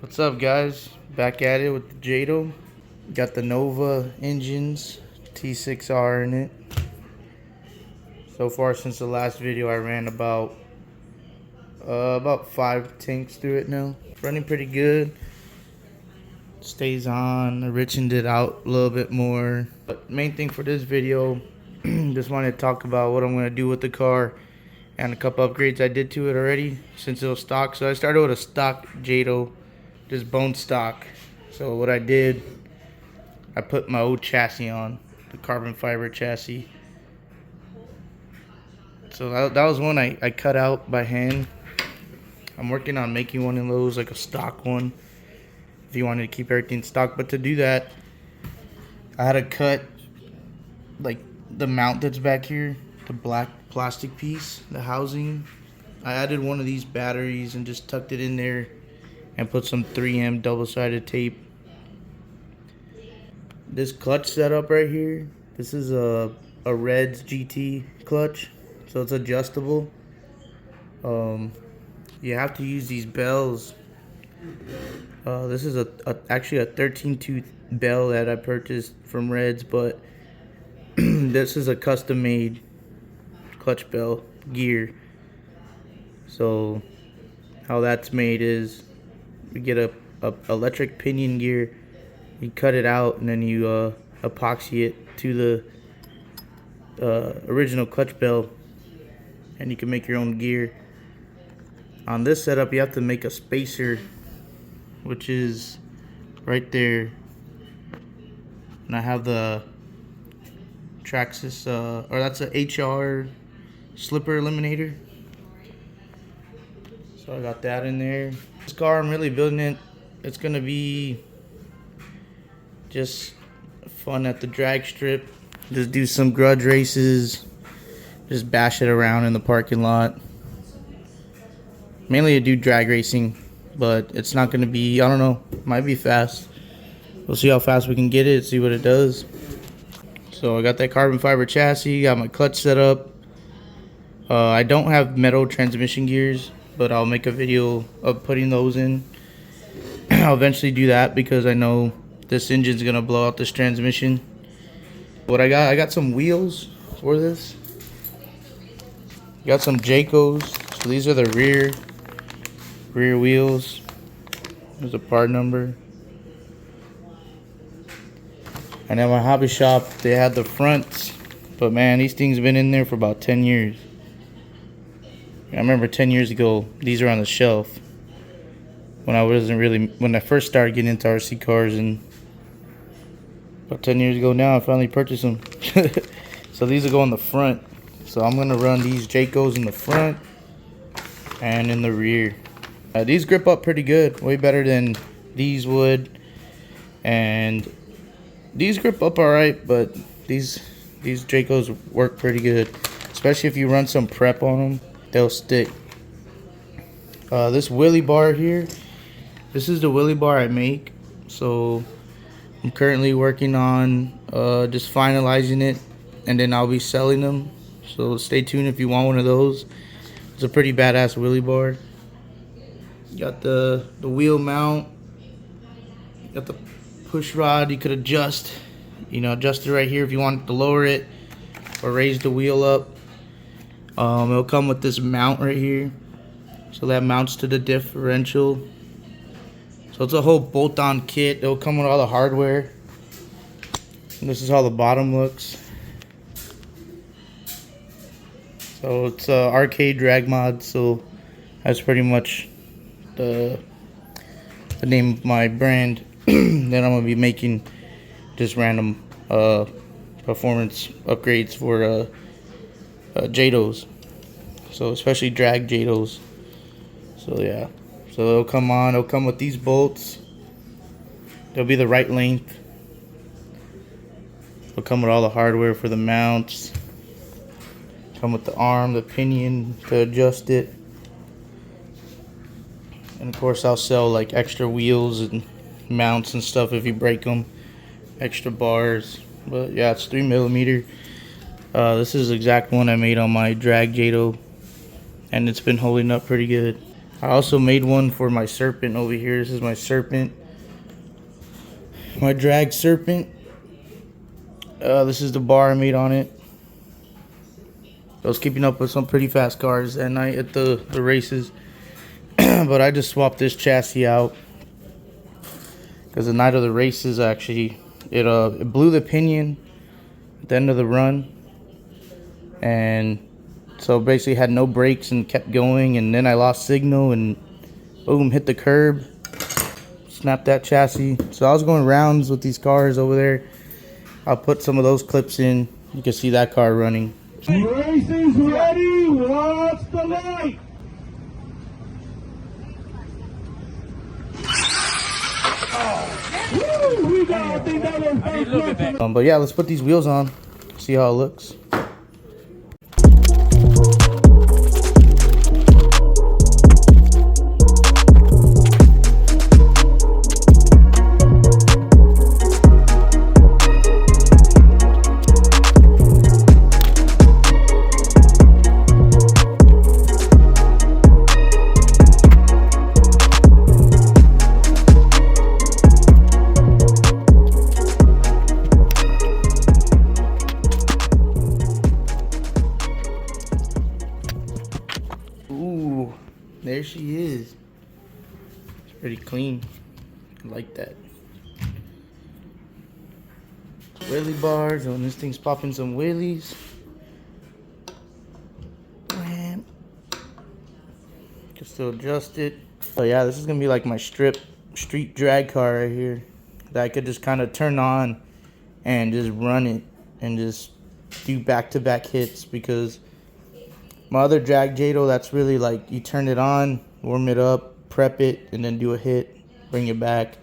What's up, guys? Back at it with the Jato. Got the Nova engines, T6R in it. So far since the last video, I ran about 5 tanks through it now. Running pretty good. Stays on. I richened it out a little bit more. But main thing for this video, just wanted to talk about what I'm gonna do with the car and a couple upgrades I did to it already since it was stock. So I started with a stock Jato, just bone stock. So what I did, I put my old chassis on, the carbon fiber chassis. So that was one I cut out by hand. I'm working on making one of those, like a stock one, if you wanted to keep everything stock. But to do that, I had to cut like the mount that's back here, the black plastic piece, the housing. I added one of these batteries and just tucked it in there and put some 3M double-sided tape. This clutch setup right here, this is a Reds GT clutch, so it's adjustable. You have to use these bells. This is actually a 13-tooth bell that I purchased from Reds, but this is a custom-made clutch bell gear. So how that's made is you get a electric pinion gear, you cut it out, and then you epoxy it to the original clutch bell, and you can make your own gear. On this setup, you have to make a spacer, which is right there, and I have the Traxxas, or that's a HR slipper eliminator. So I got that in there. This car, I'm really building it. It's gonna be just fun at the drag strip. Just do some grudge races. Just bash it around in the parking lot. Mainly I do drag racing, but it's not gonna be, I don't know, might be fast. We'll see how fast we can get it, see what it does. So I got that carbon fiber chassis, got my clutch set up. I don't have metal transmission gears, but I'll make a video of putting those in. I'll eventually do that because I know this engine's gonna blow out this transmission. What I got some wheels for this. Got some Jacos. So these are the rear wheels. There's a part number. And at my hobby shop, they had the fronts, but man, these things have been in there for about 10 years. I remember 10 years ago, these are on the shelf when I first started getting into RC cars, and about 10 years ago now, I finally purchased them. So these will go on the front. So I'm gonna run these Jacos in the front and in the rear. These grip up pretty good, way better than these would, and these grip up all right, but these Jacos work pretty good, especially if you run some prep on them. They'll stick. This Wheelie bar here, this is the Wheelie bar I make. So I'm currently working on just finalizing it, and then I'll be selling them. So stay tuned if you want one of those. It's a pretty badass Wheelie bar. Got the wheel mount. Got the push rod. You could adjust it right here if you want to lower it or raise the wheel up. It'll come with this mount right here, so that mounts to the differential. So it's a whole bolt-on kit. It'll come with all the hardware. And this is how the bottom looks. So it's arcade drag mod. So that's pretty much the name of my brand. Then I'm gonna be making just random performance upgrades for Jatos, so especially drag Jatos. So yeah, so it'll come with these bolts. They'll be the right length. It'll come with all the hardware for the mounts. Come with the arm, the pinion to adjust it, and of course I'll sell like extra wheels and mounts and stuff if you break them, extra bars. But yeah, it's 3mm. This is the exact one I made on my drag Jato, and it's been holding up pretty good. I also made one for my Serpent over here. This is my Serpent, my drag Serpent. This is the bar I made on it. I was keeping up with some pretty fast cars that night at the races. But I just swapped this chassis out because the night of the races, actually, it blew the pinion at the end of the run, and so basically had no brakes and kept going, and then I lost signal and boom, hit the curb, snapped that chassis. So I was going rounds with these cars over there. I'll put some of those clips in. You can see that car running. Racing's ready. Watch the light. But yeah, let's put these wheels on, see how it looks. Ooh, there she is. It's pretty clean. I like that. Wheelie bars, and this thing's popping some wheelies. Man. Can still adjust it. Oh yeah, this is gonna be like my street drag car right here that I could just kind of turn on and just run it and just do back-to-back hits, because my other drag Jato, that's really like you turn it on, warm it up, prep it, and then do a hit, bring it back,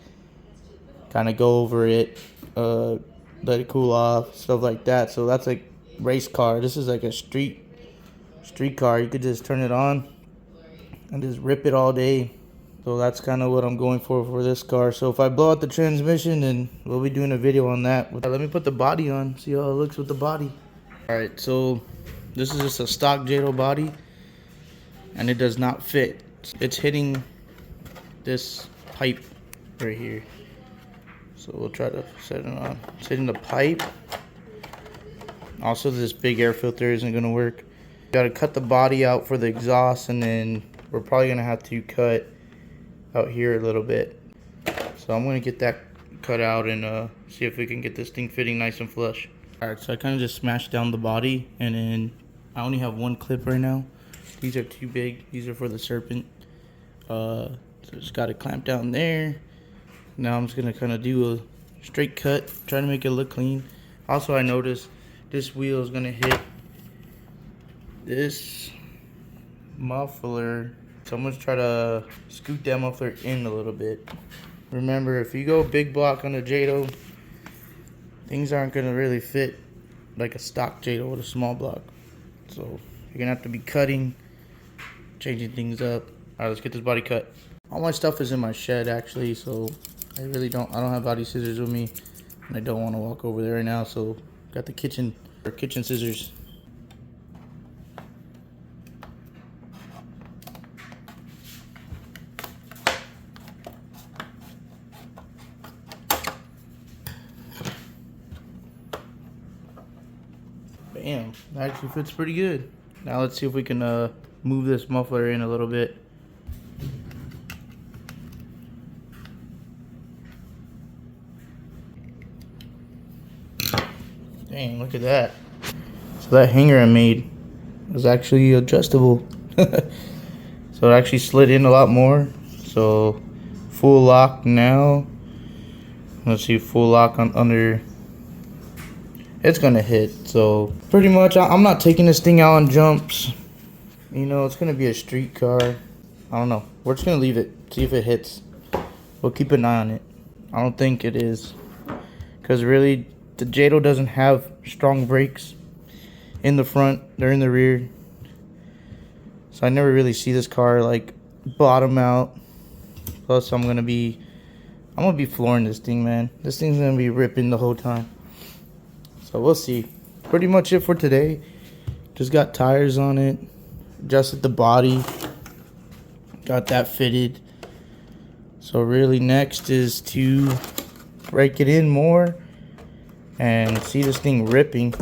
kind of go over it, let it cool off, stuff like that. So that's like race car. This is like a street car. You could just turn it on and just rip it all day. So that's kind of what I'm going for this car. So if I blow out the transmission, then we'll be doing a video on that. Let me put the body on, see how it looks with the body. All right, so this is just a stock Jato body, and it does not fit. It's hitting this pipe right here. So we'll try to set it on. It's hitting the pipe. Also, this big air filter isn't gonna work. Gotta cut the body out for the exhaust, and then we're probably gonna have to cut out here a little bit. So I'm gonna get that cut out and see if we can get this thing fitting nice and flush. All right, so I kind of just smashed down the body, and then I only have one clip right now. These are too big. These are for the Serpent. So just got it clamped down there. Now I'm just gonna kind of do a straight cut, try to make it look clean. Also, I noticed this wheel is gonna hit this muffler. So I'm gonna try to scoot that muffler in a little bit. Remember, if you go big block on a Jato, things aren't gonna really fit like a stock Jato with a small block. So you're gonna have to be cutting, changing things up. All right, let's get this body cut. All my stuff is in my shed actually, so I don't have body scissors with me, and I don't want to walk over there right now. So got the kitchen scissors. Bam, that actually fits pretty good. Now let's see if we can move this muffler in a little bit. Dang, look at that. So that hanger I made was actually adjustable. So it actually slid in a lot more. So full lock now. Let's see, full lock on under. It's gonna hit. So pretty much I'm not taking this thing out on jumps. You know, it's gonna be a street car. I don't know. We're just gonna leave it, see if it hits. We'll keep an eye on it. I don't think it is, because really the Jato doesn't have strong brakes in the front. They're in the rear. So I never really see this car like bottom out. Plus I'm gonna be flooring this thing, man. This thing's gonna be ripping the whole time. So we'll see. Pretty much it for today. Just got tires on it, adjusted the body, Got that fitted. So really next is to rake it in more and see this thing ripping.